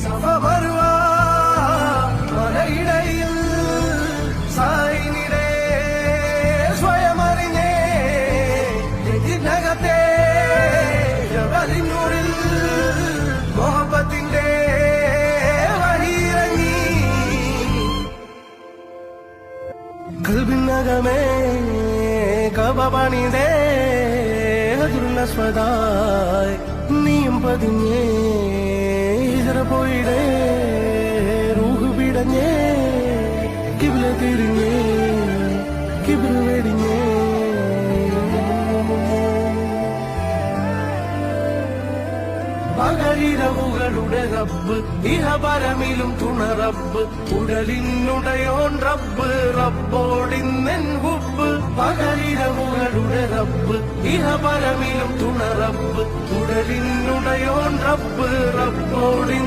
സഫ വരുവാ മലയിടയിൽ സായിനിടെ സ്വയമറിഞ്ഞേ നെഞ്ചിനകത്തെ ജബലിനൂറിൽ മോഹബത്തിന്റെ വഴിയിറങ്ങി കൽബിനകമേ കബപണിതേ സ്വതായ് നീയും പതിഞ്ഞേ ഇതര പോയിടേ റൂഹ് പിടഞ്ഞേ കിബില തിരിഞ്ഞേ കിബില വെടിഞ്ഞേ പകരിരവുകളുടെ റബ്ബ് ഇഹപരമിലും തുണ റബ്ബ് ഉടലിനുടയോൻ റബ്ബ് റബ്ബോടിന്നെൻ ഹുബ്ബ് പകരിരവുകളുടെ റബ്ബ് ഇഹപരമിലും തുണ റബ്ബ് ഉടലിനുടയോൻ റബ്ബ് റബ്ബോടി